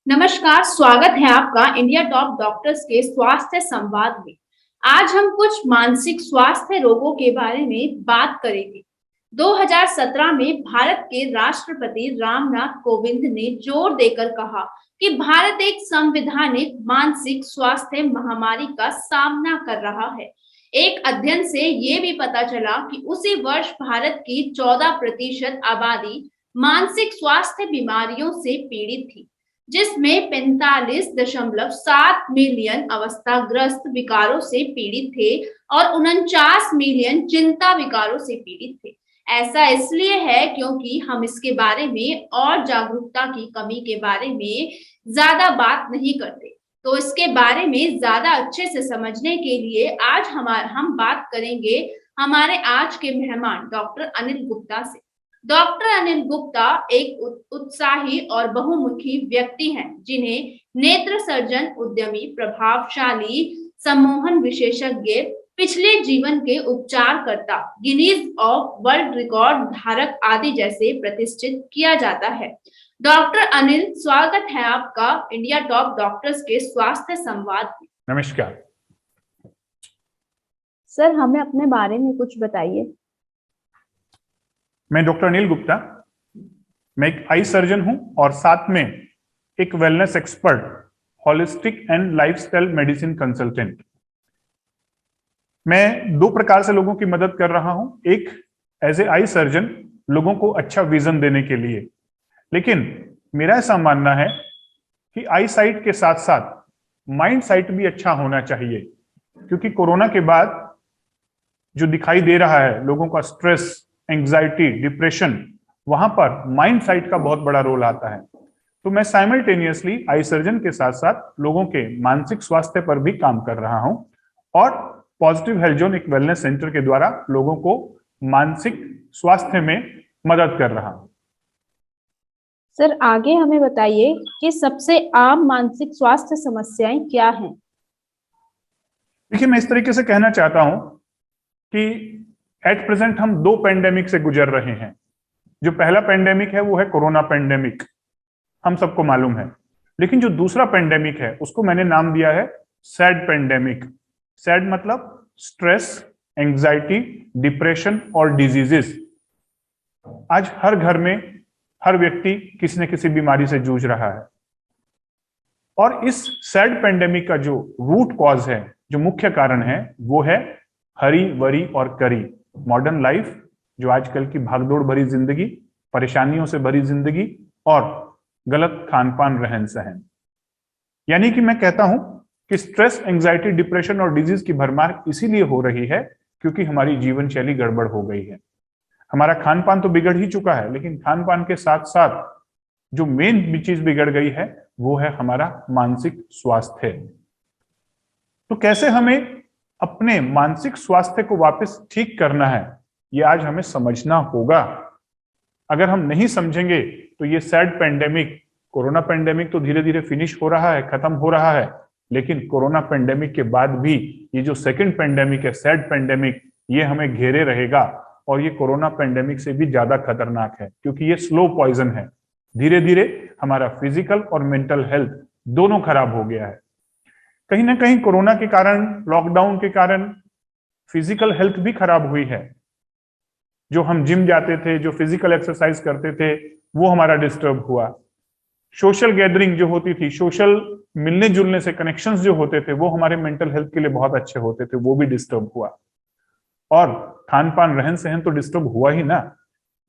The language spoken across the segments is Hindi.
नमस्कार, स्वागत है आपका इंडिया टॉप डॉक्टर्स के स्वास्थ्य संवाद में। आज हम कुछ मानसिक स्वास्थ्य रोगों के बारे में बात करेंगे। 2017 में भारत के राष्ट्रपति रामनाथ कोविंद ने जोर देकर कहा कि भारत एक संवैधानिक मानसिक स्वास्थ्य महामारी का सामना कर रहा है। एक अध्ययन से ये भी पता चला कि उसी वर्ष भारत की 14% आबादी मानसिक स्वास्थ्य बीमारियों से पीड़ित थी, जिसमें 45.7 मिलियन अवस्थाग्रस्त विकारों से पीड़ित थे और 49 मिलियन चिंता विकारों से पीड़ित थे। ऐसा इसलिए है क्योंकि हम इसके बारे में और जागरूकता की कमी के बारे में ज्यादा बात नहीं करते। तो इसके बारे में ज्यादा अच्छे से समझने के लिए आज हम बात करेंगे हमारे आज के मेहमान डॉक्टर अनिल गुप्ता से। डॉक्टर अनिल गुप्ता एक उत्साही और बहुमुखी व्यक्ति हैं, जिन्हें नेत्र सर्जन, उद्यमी, प्रभावशाली सम्मोहन विशेषज्ञ, पिछले जीवन के उपचारकर्ता, गिनीज ऑफ वर्ल्ड रिकॉर्ड धारक आदि जैसे प्रतिष्ठित किया जाता है। डॉक्टर अनिल, स्वागत है आपका इंडिया टॉप डॉक्टर्स के स्वास्थ्य संवाद में। नमस्कार सर, हमें अपने बारे में कुछ बताइए। मैं डॉक्टर अनिल गुप्ता, मैं एक आई सर्जन हूं और साथ में एक wellness expert, holistic and lifestyle medicine consultant. मैं दो प्रकार से लोगों की मदद कर रहा हूं। एक एज ए आई सर्जन, लोगों को अच्छा विजन देने के लिए, लेकिन मेरा ऐसा मानना है कि आई साइट के साथ साथ माइंड साइट भी अच्छा होना चाहिए, क्योंकि कोरोना के बाद जो दिखाई दे रहा है लोगों का स्ट्रेस, एंग्जाइटी, डिप्रेशन, वहां पर माइंड साइट का बहुत बड़ा रोल आता है। तो मैं साइमल्टेनियसली आई सर्जन के साथ साथ लोगों के मानसिक स्वास्थ्य पर भी काम कर रहा हूं और पॉजिटिव हेल्थ जोन, एक वेलनेस सेंटर के द्वारा लोगों को मानसिक स्वास्थ्य में मदद कर रहा हूं। सर, आगे हमें बताइए कि सबसे आम मानसिक स्वास्थ्य समस्याएं क्या हैं? देखिए, मैं इस तरीके से कहना चाहता हूं कि एट प्रेजेंट हम दो पेंडेमिक से गुजर रहे हैं। जो पहला पेंडेमिक है वो है कोरोना पेंडेमिक, हम सबको मालूम है। लेकिन जो दूसरा पेंडेमिक है उसको मैंने नाम दिया है सैड पेंडेमिक। सैड मतलब स्ट्रेस, एंग्जाइटी, डिप्रेशन और डिजीजेस। आज हर घर में हर व्यक्ति किसी न किसी बीमारी से जूझ रहा है और इस सैड पेंडेमिक का जो रूट कॉज है, जो मुख्य कारण है, वो है हरी वरी और करी, मॉडर्न लाइफ, जो आजकल की भागदौड़ भरी जिंदगी, परेशानियों से भरी जिंदगी और गलत खान पान, रहन सहन। यानी कि मैं कहता हूं कि स्ट्रेस, एंग्जाइटी, डिप्रेशन और डिजीज की भरमार इसीलिए हो रही है क्योंकि हमारी जीवन शैली गड़बड़ हो गई है। हमारा खान पान तो बिगड़ ही चुका है, लेकिन खान पान के साथ साथ जो मेन चीज बिगड़ गई है वो है हमारा मानसिक स्वास्थ्य। तो कैसे हमें अपने मानसिक स्वास्थ्य को वापस ठीक करना है, ये आज हमें समझना होगा। अगर हम नहीं समझेंगे तो ये सैड पेंडेमिक, कोरोना पेंडेमिक तो धीरे धीरे फिनिश हो रहा है, खत्म हो रहा है, लेकिन कोरोना पेंडेमिक के बाद भी ये जो सेकंड पेंडेमिक है, सैड पेंडेमिक, ये हमें घेरे रहेगा और ये कोरोना पेंडेमिक से भी ज्यादा खतरनाक है क्योंकि ये स्लो पॉइजन है। धीरे धीरे हमारा फिजिकल और मेंटल हेल्थ दोनों खराब हो गया है। कहीं ना कहीं कोरोना के कारण, लॉकडाउन के कारण फिजिकल हेल्थ भी खराब हुई है। जो हम जिम जाते थे, जो फिजिकल एक्सरसाइज करते थे, वो हमारा डिस्टर्ब हुआ। सोशल गैदरिंग जो होती थी, सोशल मिलने जुलने से कनेक्शंस जो होते थे, वो हमारे मेंटल हेल्थ के लिए बहुत अच्छे होते थे, वो भी डिस्टर्ब हुआ। और खान पान, रहन सहन तो डिस्टर्ब हुआ ही ना।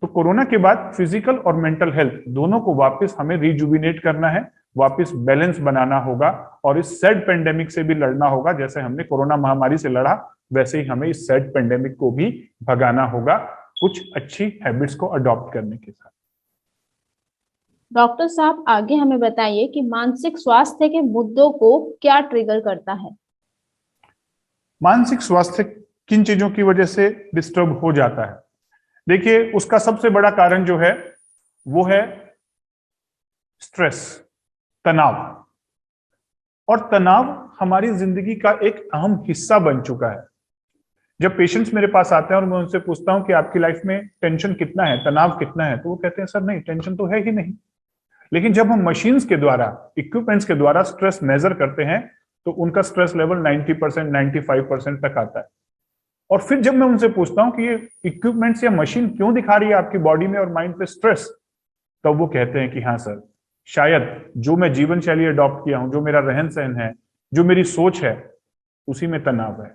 तो कोरोना के बाद फिजिकल और मेंटल हेल्थ दोनों को वापस हमें रिजुविनेट करना है, वापस बैलेंस बनाना होगा और इस सैड पेंडेमिक से भी लड़ना होगा। जैसे हमने कोरोना महामारी से लड़ा, वैसे ही हमें इस सैड पेंडेमिक को भी भगाना होगा, कुछ अच्छी हैबिट्स को अडॉप्ट करने के साथ। डॉक्टर साहब, आगे हमें बताइए कि मानसिक स्वास्थ्य के मुद्दों को क्या ट्रिगर करता है? मानसिक स्वास्थ्य किन चीजों की वजह से डिस्टर्ब हो जाता है? देखिए, उसका सबसे बड़ा कारण जो है वो है स्ट्रेस, तनाव। और तनाव हमारी जिंदगी का एक अहम हिस्सा बन चुका है। जब पेशेंट्स मेरे पास आते हैं और मैं उनसे पूछता हूं कि आपकी लाइफ में टेंशन कितना है, तनाव कितना है, तो वो कहते हैं सर नहीं, टेंशन तो है ही नहीं। लेकिन जब हम मशीन्स के द्वारा, इक्विपमेंट्स के द्वारा स्ट्रेस मेजर करते हैं तो उनका स्ट्रेस लेवल 90%, 95% तक आता है। और फिर जब मैं उनसे पूछता हूं कि ये इक्विपमेंट्स या मशीन क्यों दिखा रही है आपकी बॉडी में और माइंड पे स्ट्रेस, तब वो कहते हैं कि हाँ सर, शायद जो मैं जीवन शैली अडॉप्ट किया हूं, जो मेरा रहन सहन है, जो मेरी सोच है, उसी में तनाव है।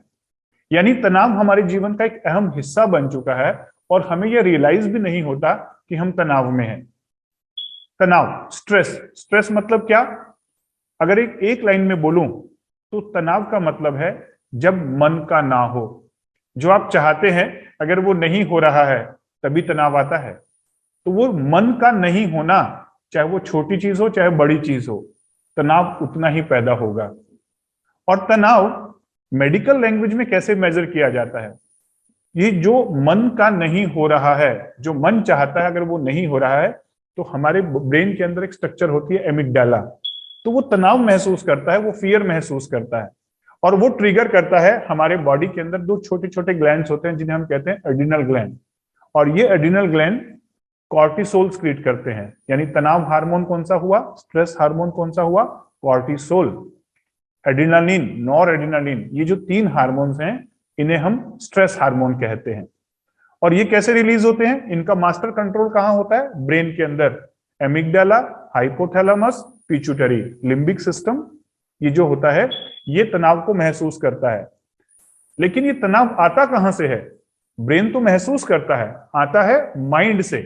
यानी तनाव हमारे जीवन का एक अहम हिस्सा बन चुका है और हमें यह रियलाइज भी नहीं होता कि हम तनाव में हैं। तनाव, स्ट्रेस मतलब क्या? अगर एक लाइन में बोलूं तो तनाव का मतलब है जब मन का ना हो, जो आप चाहते हैं अगर वो नहीं हो रहा है तभी तनाव आता है। तो वो मन का नहीं होना, चाहे वो छोटी चीज हो चाहे बड़ी चीज हो, तनाव उतना ही पैदा होगा। और तनाव मेडिकल लैंग्वेज में कैसे मेजर किया जाता है? ये जो मन का नहीं हो रहा है, जो मन चाहता है अगर वो नहीं हो रहा है, तो हमारे ब्रेन के अंदर एक स्ट्रक्चर होती है एमिगडाला, तो वो तनाव महसूस करता है, वो फियर महसूस करता है और वो ट्रिगर करता है हमारे बॉडी के अंदर दो छोटे छोटे ग्लैंड्स होते हैं जिन्हें हम कहते हैं एड्रिनल ग्लैंड। और ये एड्रिनल ग्लैंड कॉर्टिसोल सीक्रेट करते हैं। यानी तनाव हार्मोन कौन सा हुआ, स्ट्रेस हार्मोन कौन सा हुआ? कॉर्टिसोल, एड्रिनालिन, नॉर एड्रिनालिन, ये जो तीन हार्मोन्स हैं इन्हें हम स्ट्रेस हार्मोन कहते हैं। और ये कैसे रिलीज होते हैं? इनका मास्टर कंट्रोल कहां होता है? ब्रेन के अंदर, amygdala, hypothalamus, pituitary, limbic system, ये जो होता है ये तनाव को महसूस करता है। लेकिन ये तनाव आता कहां से है? ब्रेन तो महसूस करता है, आता है माइंड से।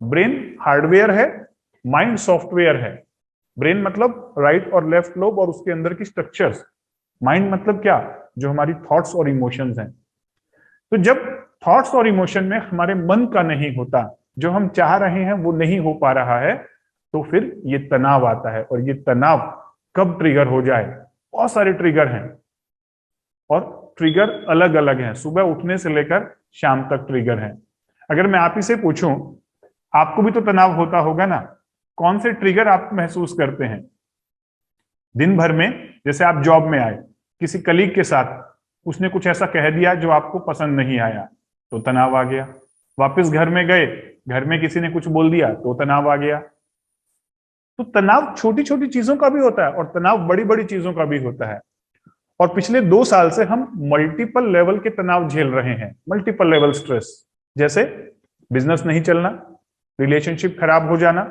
ब्रेन हार्डवेयर है, माइंड सॉफ्टवेयर है। ब्रेन मतलब राइट और लेफ्ट लोब और उसके अंदर की स्ट्रक्चर्स। माइंड मतलब क्या? जो हमारी थॉट्स और इमोशंस हैं। तो जब थॉट्स और इमोशन में हमारे मन का नहीं होता, जो हम चाह रहे हैं वो नहीं हो पा रहा है, तो फिर ये तनाव आता है। और ये तनाव कब ट्रिगर हो जाए? बहुत सारे ट्रिगर हैं और ट्रिगर अलग अलग हैं, सुबह उठने से लेकर शाम तक ट्रिगर हैं। अगर मैं आप ही से पूछूं, आपको भी तो तनाव होता होगा ना, कौन से ट्रिगर आप महसूस करते हैं दिन भर में? जैसे आप जॉब में आए, किसी कलीग के साथ उसने कुछ ऐसा कह दिया जो आपको पसंद नहीं आया, तो तनाव आ गया। वापस घर में गए, घर में किसी ने कुछ बोल दिया तो तनाव आ गया। तो तनाव छोटी छोटी चीजों का भी होता है और तनाव बड़ी बड़ी चीजों का भी होता है। और पिछले 2 साल से हम मल्टीपल लेवल के तनाव झेल रहे हैं, मल्टीपल लेवल स्ट्रेस। जैसे बिजनेस नहीं चलना, रिलेशनशिप खराब हो जाना,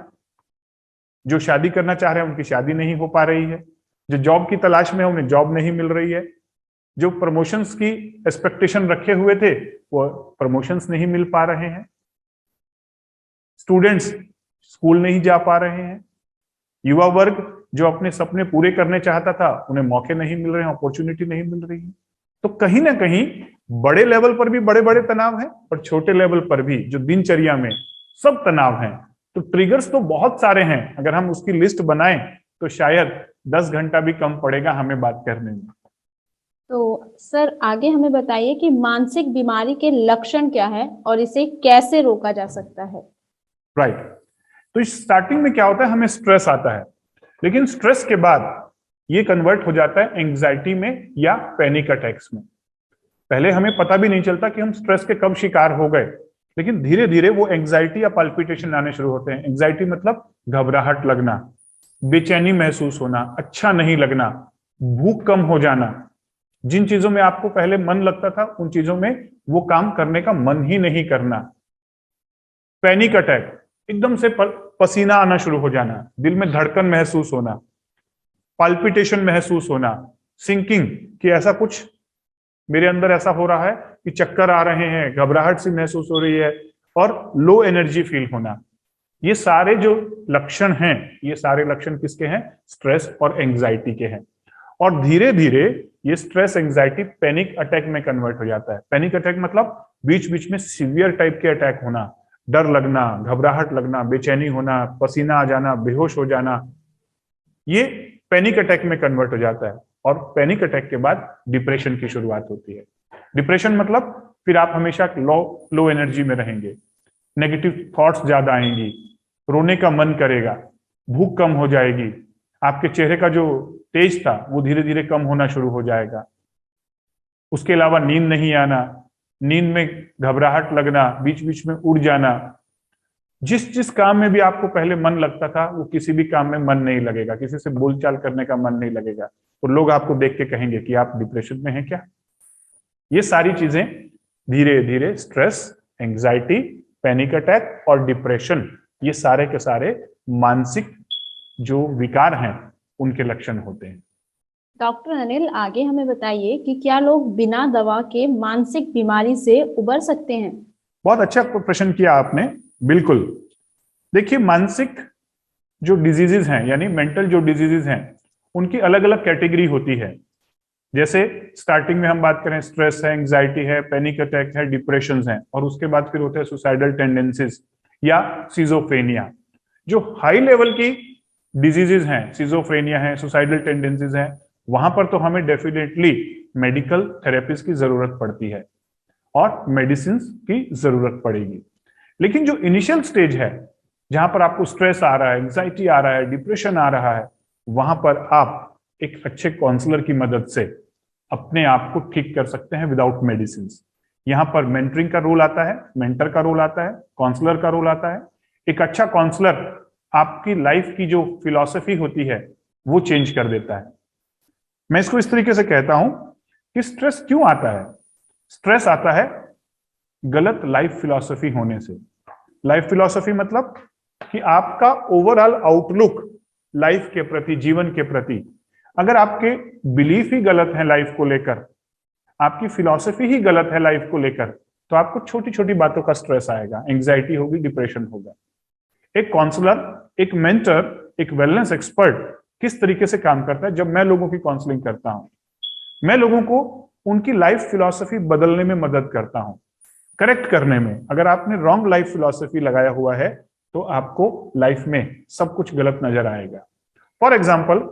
जो शादी करना चाह रहे हैं उनकी शादी नहीं हो पा रही है, जो जॉब की तलाश में है उन्हें जॉब नहीं मिल रही है, जो प्रमोशंस की एक्सपेक्टेशन रखे हुए थे वो प्रमोशंस नहीं मिल पा रहे हैं, स्टूडेंट्स स्कूल नहीं जा पा रहे हैं, युवा वर्ग जो अपने सपने पूरे करने चाहता था उन्हें मौके नहीं मिल रहे हैं, अपॉर्चुनिटी नहीं मिल रही है। तो कहीं ना कहीं बड़े लेवल पर भी बड़े बड़े तनाव हैं और छोटे लेवल पर भी जो दिनचर्या में सब तनाव हैं। तो ट्रिगर्स तो बहुत सारे हैं, अगर हम उसकी लिस्ट बनाएं तो शायद 10 घंटा भी कम पड़ेगा हमें बात करने में। तो सर आगे हमें बताइए कि मानसिक बीमारी के लक्षण क्या है और इसे कैसे रोका जा सकता है? राइट। तो स्टार्टिंग में क्या होता है, हमें स्ट्रेस आता है, लेकिन स्ट्रेस के बाद ये कन्वर्ट हो जाता है एंग्जाइटी में या पैनिक अटैक्स में। पहले हमें पता भी नहीं चलता कि हम स्ट्रेस के कब शिकार हो गए, लेकिन धीरे धीरे वो एंग्जाइटी या पल्पिटेशन आने शुरू होते हैं। एंग्जाइटी मतलब घबराहट लगना, बेचैनी महसूस होना, अच्छा नहीं लगना, भूख कम हो जाना, जिन चीजों में आपको पहले मन लगता था उन चीजों में वो काम करने का मन ही नहीं करना। पैनिक अटैक, एकदम से पसीना आना शुरू हो जाना, दिल में धड़कन महसूस होना, पाल्पिटेशन महसूस होना, सिंकिंग कि ऐसा कुछ मेरे अंदर ऐसा हो रहा है कि चक्कर आ रहे हैं, घबराहट सी महसूस हो रही है और लो एनर्जी फील होना। ये सारे जो लक्षण हैं, ये सारे लक्षण किसके हैं? स्ट्रेस और एंग्जाइटी के हैं। और धीरे धीरे ये स्ट्रेस एंग्जाइटी पैनिक अटैक में कन्वर्ट हो जाता है। पैनिक अटैक मतलब बीच बीच में सीवियर टाइप के अटैक होना, डर लगना, घबराहट लगना, बेचैनी होना, पसीना आ जाना, बेहोश हो जाना, ये पैनिक अटैक में कन्वर्ट हो जाता है। और पैनिक अटैक के बाद डिप्रेशन की शुरुआत होती है। डिप्रेशन मतलब फिर आप हमेशा लो एनर्जी में रहेंगे, नेगेटिव थॉट्स ज्यादा आएंगी, रोने का मन करेगा, भूख कम हो जाएगी, आपके चेहरे का जो तेज था वो धीरे धीरे कम होना शुरू हो जाएगा। उसके अलावा नींद नहीं आना, नींद में घबराहट लगना, बीच बीच में उड़ जाना, जिस जिस काम में भी आपको पहले मन लगता था वो किसी भी काम में मन नहीं लगेगा, किसी से बोलचाल करने का मन नहीं लगेगा, तो लोग आपको देख के कहेंगे कि आप डिप्रेशन में हैं क्या। ये सारी चीजें धीरे धीरे स्ट्रेस, एंजाइटी, पैनिक अटैक और डिप्रेशन, ये सारे के सारे मानसिक जो विकार हैं उनके लक्षण होते हैं। डॉक्टर अनिल, आगे हमें बताइए कि क्या लोग बिना दवा के मानसिक बीमारी से उबर सकते हैं? बहुत अच्छा प्रश्न किया आपने। बिल्कुल, देखिए मानसिक जो डिजीजेज हैं यानी मेंटल जो डिजीजेज हैं उनकी अलग अलग कैटेगरी होती है। जैसे स्टार्टिंग में हम बात करें, स्ट्रेस है, एंजाइटी है, पैनिक अटैक है, डिप्रेशन है, और उसके बाद फिर होते हैं सुसाइडल टेंडेंसीज या सिजोफ्रेनिया। जो हाई लेवल की डिजीजेज हैं, सिजोफ्रेनिया है, सुसाइडल टेंडेंसीज हैं, वहां पर तो हमें डेफिनेटली मेडिकल थेरेपीज की जरूरत पड़ती है और मेडिसिन की जरूरत पड़ेगी। लेकिन जो इनिशियल स्टेज है जहां पर आपको स्ट्रेस आ रहा है, एंजाइटी आ रहा है, डिप्रेशन आ रहा है, वहां पर आप एक अच्छे काउंसलर की मदद से अपने आप को ठीक कर सकते हैं विदाउट मेडिसिन। यहाँ पर मेंटरिंग का रोल आता है, मेंटर का रोल आता है, काउंसलर का रोल आता है। एक अच्छा काउंसलर आपकी लाइफ की जो फिलॉसफी होती है वो चेंज कर देता है। मैं इसको इस तरीके से कहता हूं कि स्ट्रेस क्यों आता है? स्ट्रेस आता है गलत लाइफ फिलॉसफी होने से। लाइफ फिलॉसफी मतलब कि आपका ओवरऑल आउटलुक लाइफ के प्रति, जीवन के प्रति, अगर आपके बिलीफ ही गलत है लाइफ को लेकर, आपकी फिलॉसफी ही गलत है लाइफ को लेकर, तो आपको छोटी छोटी बातों का स्ट्रेस आएगा, एंजाइटी होगी, डिप्रेशन होगा। एक काउंसलर, एक मेंटर, एक वेलनेस एक्सपर्ट किस तरीके से काम करता है? जब मैं लोगों की काउंसलिंग करता हूं, मैं लोगों को उनकी लाइफ फिलॉसफी बदलने में मदद करता हूं, करेक्ट करने में। अगर आपने रॉन्ग लाइफ फिलॉसफी लगाया हुआ है तो आपको लाइफ में सब कुछ गलत नजर आएगा। फॉर एग्जाम्पल,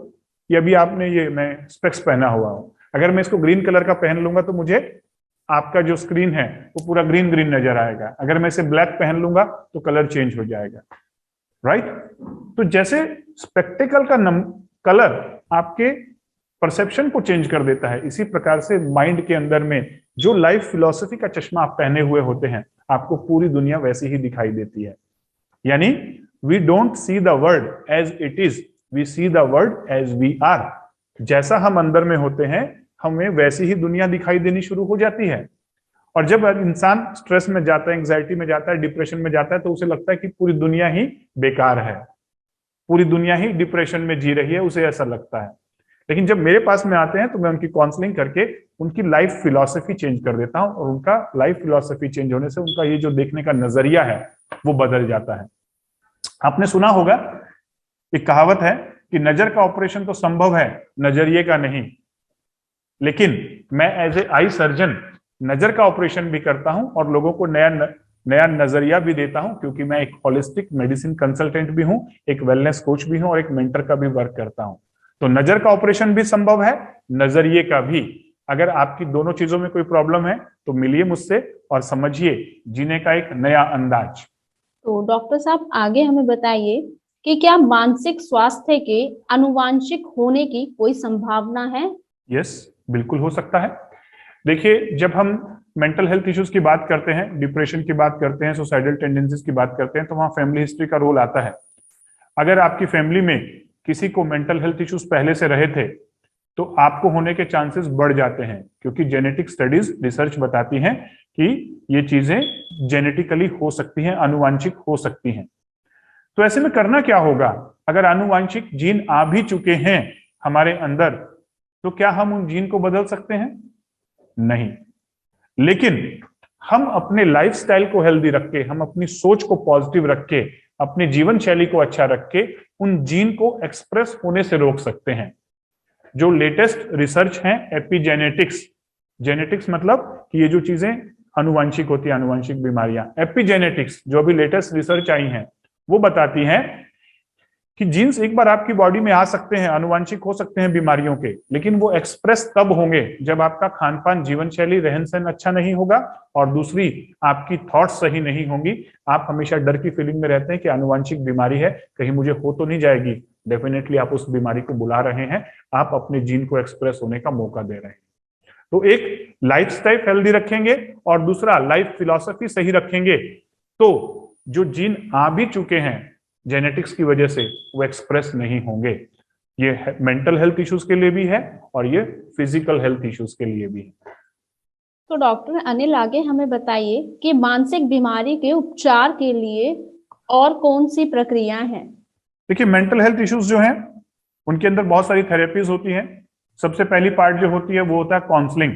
ये अभी आपने ये मैं स्पेक्स पहना हुआ हूं, अगर मैं इसको ग्रीन कलर का पहन लूंगा तो मुझे आपका जो स्क्रीन है वो पूरा ग्रीन ग्रीन नजर आएगा। अगर मैं इसे ब्लैक पहन लूंगा तो कलर चेंज हो जाएगा, राइट? तो जैसे स्पेक्टिकल का कलर आपके परसेप्शन को चेंज कर देता है, इसी प्रकार से माइंड के अंदर में जो लाइफ फिलॉसफी का चश्मा आप पहने हुए होते हैं, आपको पूरी दुनिया वैसी ही दिखाई देती है। यानी we don't see the world as it is, we see the world as we are. जैसा हम अंदर में होते हैं हमें वैसी ही दुनिया दिखाई देनी शुरू हो जाती है। और जब इंसान स्ट्रेस में जाता है, एंजाइटी में जाता है, डिप्रेशन में जाता है, तो उसे लगता है कि पूरी दुनिया ही बेकार है, पूरी दुनिया ही डिप्रेशन में जी रही है, उसे ऐसा लगता है। लेकिन जब मेरे पास में आते हैं तो मैं उनकी काउंसलिंग करके उनकी लाइफ फिलॉसफी चेंज कर देता हूं, और उनका लाइफ फिलॉसफी चेंज होने से उनका ये जो देखने का नजरिया है वो बदल जाता है। आपने सुना होगा, एक कहावत है कि नजर का ऑपरेशन तो संभव है, नजरिए का नहीं। लेकिन मैं एज ए आई सर्जन नजर का ऑपरेशन भी करता हूं और लोगों को नया नजरिया भी देता हूं, क्योंकि मैं एक होलिस्टिक मेडिसिन कंसल्टेंट भी हूं, एक वेलनेस कोच भी हूं और एक मेंटर का भी वर्क करता हूं। तो नजर का ऑपरेशन भी संभव है, नजरिए का भी। अगर आपकी दोनों चीजों में कोई प्रॉब्लम है तो मिलिए मुझसे और समझिए जीने का एक नया अंदाज। तो डॉक्टर साहब, आगे हमें बताइए कि क्या मानसिक स्वास्थ्य के आनुवांशिक होने की कोई संभावना है? यस, बिल्कुल हो सकता है। देखिए, जब हम मेंटल हेल्थ इश्यूज की बात करते हैं, डिप्रेशन की बात करते हैं, सुसाइडल टेंडेंसीज की बात करते हैं, तो वहां फैमिली हिस्ट्री का रोल आता है। अगर आपकी फैमिली में किसी को मेंटल हेल्थ इश्यूज पहले से रहे थे तो आपको होने के चांसेस बढ़ जाते हैं, क्योंकि जेनेटिक स्टडीज, रिसर्च बताती हैं कि ये चीजें जेनेटिकली हो सकती हैं, आनुवांशिक हो सकती हैं। तो ऐसे में करना क्या होगा? अगर आनुवांशिक जीन आ भी चुके हैं हमारे अंदर, तो क्या हम उन जीन को बदल सकते हैं? नहीं। लेकिन हम अपने लाइफस्टाइल को हेल्दी रख के, हम अपनी सोच को पॉजिटिव रख के, अपनी जीवन शैली को अच्छा रख के उन जीन को एक्सप्रेस होने से रोक सकते हैं। जो लेटेस्ट रिसर्च है एपिजेनेटिक्स, जेनेटिक्स मतलब कि ये जो चीजें आनुवांशिक होती है, आनुवांशिक बीमारियां, एपिजेनेटिक्स जो अभी लेटेस्ट रिसर्च आई हैं वो बताती हैं कि जीन्स एक बार आपकी बॉडी में आ सकते हैं, आनुवांशिक हो सकते हैं बीमारियों के, लेकिन वो एक्सप्रेस तब होंगे जब आपका खान पान, जीवन शैली, रहन सहन अच्छा नहीं होगा, और दूसरी आपकी थॉट्स सही नहीं होंगी। आप हमेशा डर की फीलिंग में रहते हैं कि आनुवांशिक बीमारी है, कहीं मुझे हो तो नहीं जाएगी। डेफिनेटली आप उस बीमारी को बुला रहे हैं, आप अपने जीन को एक्सप्रेस होने का मौका दे रहे हैं। तो एक लाइफस्टाइल हेल्दी रखेंगे और दूसरा लाइफ फिलॉसफी सही रखेंगे, तो जो जीन आ भी चुके हैं जेनेटिक्स की वजह से, वो एक्सप्रेस नहीं होंगे। ये मेंटल हेल्थ इश्यूज के लिए भी है और ये फिजिकल हेल्थ इश्यूज के लिए भी है। तो डॉक्टर अनिल, आगे हमें बताइए कि मानसिक बीमारी के उपचार के लिए और कौन सी प्रक्रिया है। देखिए, मेंटल हेल्थ इश्यूज जो हैं उनके अंदर बहुत सारी थेरेपीज होती हैं। सबसे पहली पार्ट जो होती है वो होता है काउंसलिंग।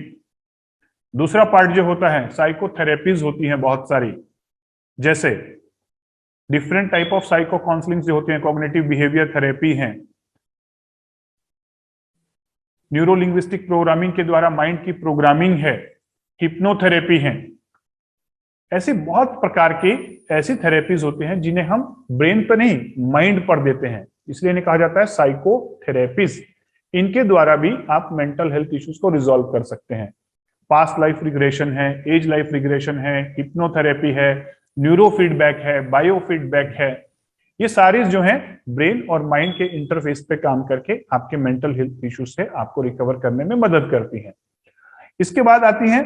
दूसरा पार्ट जो होता है साइकोथेरेपीज होती हैं बहुत सारी, जैसे different type of psycho counselling जो होती हैं, कॉग्निटिव बिहेवियर थेरेपी है, न्यूरो लिंग्विस्टिक प्रोग्रामिंग के द्वारा माइंड की प्रोग्रामिंग है, हिप्नोथेरेपी है। ऐसी बहुत प्रकार की ऐसी थेरेपीज होते हैं जिन्हें हम ब्रेन पर नहीं माइंड पर देते हैं, इसलिए इन्हें कहा जाता है साइकोथेरेपीज। इनके द्वारा भी आप मेंटल हेल्थ इश्यूज को रिजॉल्व कर सकते हैं। पास्ट लाइफ रिग्रेशन है, एज लाइफ रिग्रेशन है, हिप्नोथेरेपी है, न्यूरो फीडबैक है, बायो फीडबैक है। ये सारी जो है ब्रेन और माइंड के इंटरफेस पे काम करके आपके मेंटल हेल्थ इश्यूज से आपको रिकवर करने में मदद करती हैं। इसके बाद आती हैं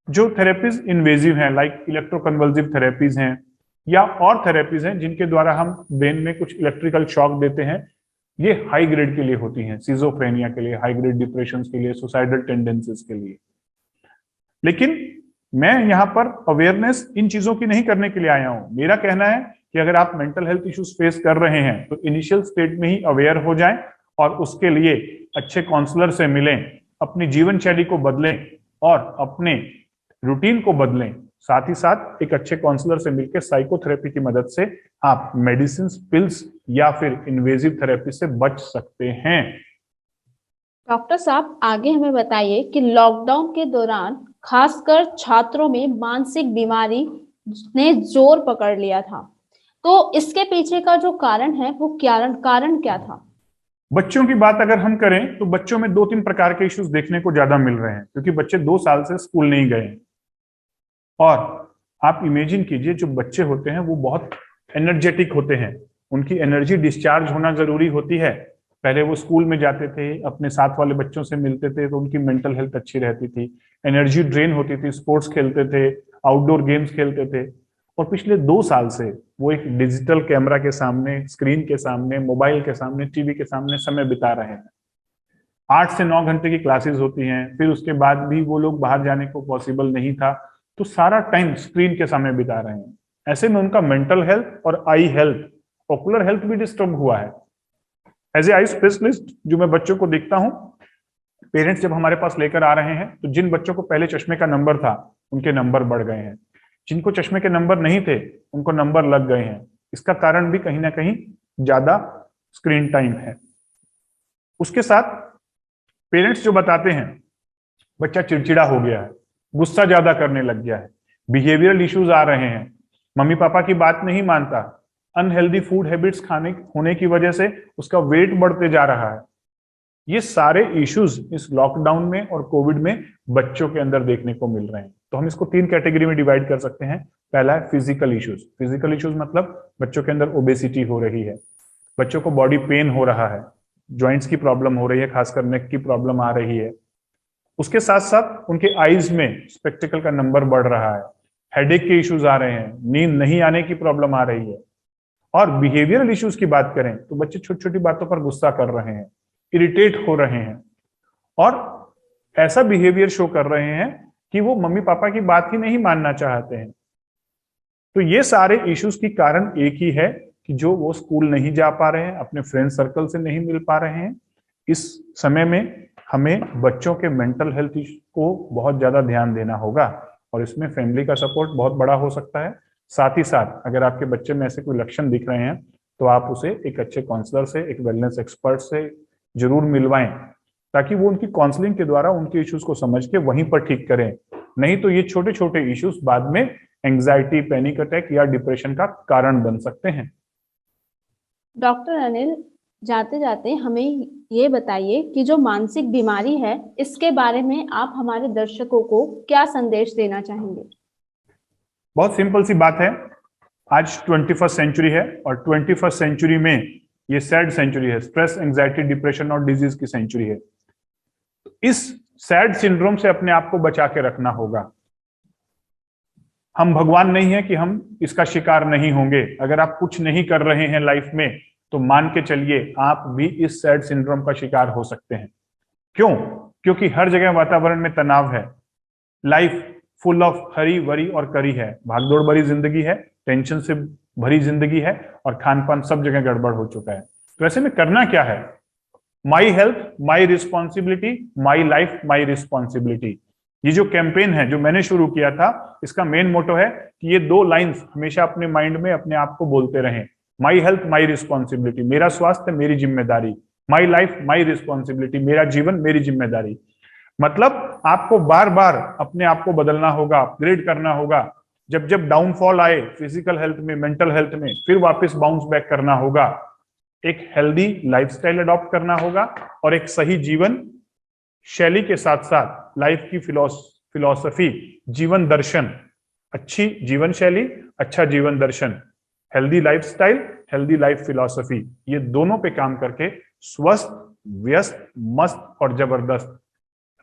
जो थेरेपीज इन्वेजिव हैं, लाइक इलेक्ट्रोकन्वल्सिव थेरेपीज हैं, या और थेरेपीज हैं जिनके द्वारा हम ब्रेन में कुछ इलेक्ट्रिकल शॉक देते हैं। ये हाई ग्रेड के लिए होती हैं, सिजोफ्रेनिया के लिए, हाई ग्रेड डिप्रेशन के लिए, सुसाइडल टेंडेंसीज के लिए। लेकिन मैं यहाँ पर अवेयरनेस इन चीजों की नहीं करने के लिए आया हूं। मेरा कहना है कि अगर आप मेंटल हेल्थ इश्यूज फेस कर रहे हैं तो इनिशियल स्टेज में ही अवेयर हो जाएं और उसके लिए अच्छे काउंसलर से मिलें, अपनी जीवन शैली को बदलें और अपने रूटीन को बदलें। साथ ही साथ एक अच्छे काउंसलर से मिलकर साइकोथेरेपी की मदद से आप मेडिसिन, पिल्स या फिर इन्वेजिव थेरेपी से बच सकते हैं। डॉक्टर साहब, आगे हमें बताइए कि लॉकडाउन के दौरान खासकर छात्रों में मानसिक बीमारी ने जोर पकड़ लिया था, तो इसके पीछे का जो कारण है वो कारण क्या था। बच्चों की बात अगर हम करें तो बच्चों में 2-3 प्रकार के इश्यूज देखने को ज्यादा मिल रहे हैं, क्योंकि बच्चे 2 साल से स्कूल नहीं गए हैं। और आप इमेजिन कीजिए, जो बच्चे होते हैं वो बहुत एनर्जेटिक होते हैं, उनकी एनर्जी डिस्चार्ज होना जरूरी होती है। पहले वो स्कूल में जाते थे, अपने साथ वाले बच्चों से मिलते थे, तो उनकी मेंटल हेल्थ अच्छी रहती थी, एनर्जी ड्रेन होती थी, स्पोर्ट्स खेलते थे, आउटडोर गेम्स खेलते थे। और पिछले 2 साल से वो एक डिजिटल कैमरा के सामने, स्क्रीन के सामने, मोबाइल के सामने, टीवी के सामने समय बिता रहे हैं। 8 से 9 घंटे की क्लासेस होती हैं, फिर उसके बाद भी वो लोग बाहर जाने को पॉसिबल नहीं था, तो सारा टाइम स्क्रीन के सामने बिता रहे हैं। ऐसे में उनका मेंटल हेल्थ और आई हेल्थ, ओकुलर हेल्थ भी डिस्टर्ब हुआ है। एज ए आई स्पेशलिस्ट जो मैं बच्चों को देखता हूं, पेरेंट्स जब हमारे पास लेकर आ रहे हैं तो जिन बच्चों को पहले चश्मे का नंबर था उनके नंबर बढ़ गए हैं, जिनको चश्मे के नंबर नहीं थे उनको नंबर लग गए हैं। इसका कारण भी कहीं ना कहीं ज्यादा स्क्रीन टाइम है। उसके साथ पेरेंट्स जो बताते हैं बच्चा चिड़चिड़ा हो गया है, गुस्सा ज्यादा करने लग गया है, बिहेवियरल इश्यूज आ रहे हैं, मम्मी पापा की बात नहीं मानता, अनहेल्दी फूड हैबिट्स खाने होने की वजह से उसका वेट बढ़ते जा रहा है। ये सारे इश्यूज इस लॉकडाउन में और कोविड में बच्चों के अंदर देखने को मिल रहे हैं। तो हम इसको 3 कैटेगरी में डिवाइड कर सकते हैं। पहला है फिजिकल इश्यूज। फिजिकल इश्यूज मतलब बच्चों के अंदर ओबेसिटी हो रही है, बच्चों को बॉडी पेन हो रहा है, जॉइंट्स की प्रॉब्लम हो रही है, खासकर नेक की प्रॉब्लम आ रही है। उसके साथ साथ उनके आईज में स्पेक्टिकल का नंबर बढ़ रहा है, हेडेक के इश्यूज आ रहे हैं, नींद नहीं आने की प्रॉब्लम आ रही है। और बिहेवियरल इश्यूज की बात करें तो बच्चे छोटी छोटी बातों पर गुस्सा कर रहे हैं, इरिटेट हो रहे हैं और ऐसा बिहेवियर शो कर रहे हैं कि वो मम्मी पापा की बात ही नहीं मानना चाहते हैं। तो ये सारे इश्यूज की कारण एक ही है कि जो वो स्कूल नहीं जा पा रहे हैं, अपने फ्रेंड सर्कल से नहीं मिल पा रहे हैं। इस समय में हमें बच्चों के मेंटल हेल्थ को बहुत ज्यादा ध्यान देना होगा और इसमें फैमिली का सपोर्ट बहुत बड़ा हो सकता है। साथ ही साथ अगर आपके बच्चे में ऐसे कोई लक्षण दिख रहे हैं तो आप उसे एक अच्छे काउंसलर से, एक वेलनेस एक्सपर्ट से जरूर मिलवाएं, ताकि वो उनकी काउंसलिंग के द्वारा उनके इश्यूज को समझ के वहीं पर ठीक करें। नहीं तो ये छोटे छोटे इश्यूज बाद में एंजाइटी, पैनिक अटैक या डिप्रेशन का कारण बन सकते हैं। डॉक्टर अनिल, जाते जाते हमें ये बताइए कि जो मानसिक बीमारी है इसके बारे में आप हमारे दर्शकों को क्या संदेश देना चाहेंगे। बहुत सिंपल सी बात है, आज 21st सेंचुरी है और 21st सेंचुरी में ये सैड सेंचुरी है, स्ट्रेस, एंजाइटी, डिप्रेशन और डिजीज की सेंचुरी है। इस सैड सिंड्रोम से अपने आप को बचा के रखना होगा। हम भगवान नहीं है कि हम इसका शिकार नहीं होंगे। अगर आप कुछ नहीं कर रहे हैं लाइफ में तो मान के चलिए आप भी इस सैड सिंड्रोम का शिकार हो सकते हैं। क्यों? क्योंकि हर जगह वातावरण में तनाव है, life full of Hari worry और करी है, भागदौड़ भरी जिंदगी है, टेंशन से भरी जिंदगी है और खान पान सब जगह गड़बड़ हो चुका है। तो ऐसे में करना क्या है? My health my responsibility, my life my responsibility. ये जो कैंपेन है जो मैंने शुरू किया था, इसका मेन मोटो है कि ये 2 लाइंस हमेशा अपने माइंड में अपने आप को बोलते रहें। माई हेल्थ माई रिस्पॉन्सिबिलिटी, मेरा स्वास्थ्य मेरी जिम्मेदारी। माई लाइफ माई रिस्पॉन्सिबिलिटी, मेरा जीवन मेरी जिम्मेदारी। मतलब आपको बार बार अपने आप को बदलना होगा, अपग्रेड करना होगा। जब जब डाउनफॉल आए फिजिकल हेल्थ में, मेंटल हेल्थ में, फिर वापस बाउंस बैक करना होगा। एक हेल्दी लाइफस्टाइल अडॉप्ट करना होगा और एक सही जीवन शैली के साथ साथ लाइफ की फिलॉसफी, जीवन दर्शन, अच्छी जीवन शैली, अच्छा जीवन दर्शन, healthy lifestyle, healthy life philosophy, ये दोनों पे काम करके स्वस्थ, व्यस्त, मस्त और जबरदस्त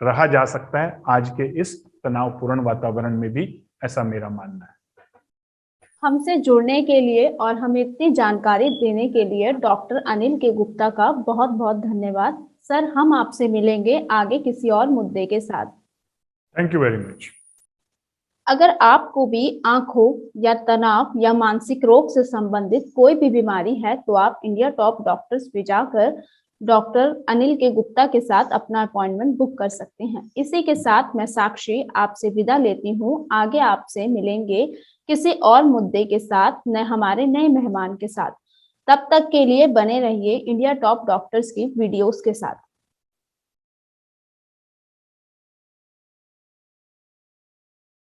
रहा जा सकता है आज के इस तनावपूर्ण वातावरण में भी, ऐसा मेरा मानना है। हमसे जुड़ने के लिए और हमें इतनी जानकारी देने के लिए डॉक्टर अनिल के गुप्ता का बहुत बहुत धन्यवाद। सर, हम आपसे मिलेंगे आगे किसी और मुद्दे के साथ। Thank you very much. अगर आपको भी आंखों या तनाव या मानसिक रोग से संबंधित कोई भी बीमारी है तो आप इंडिया टॉप डॉक्टर्स पे जाकर डॉक्टर अनिल के गुप्ता के साथ अपना अपॉइंटमेंट बुक कर सकते हैं। इसी के साथ मैं साक्षी आपसे विदा लेती हूँ। आगे आपसे मिलेंगे किसी और मुद्दे के साथ, हमारे नए मेहमान के साथ। तब तक के लिए बने रहिए इंडिया टॉप डॉक्टर्स की वीडियोस के साथ।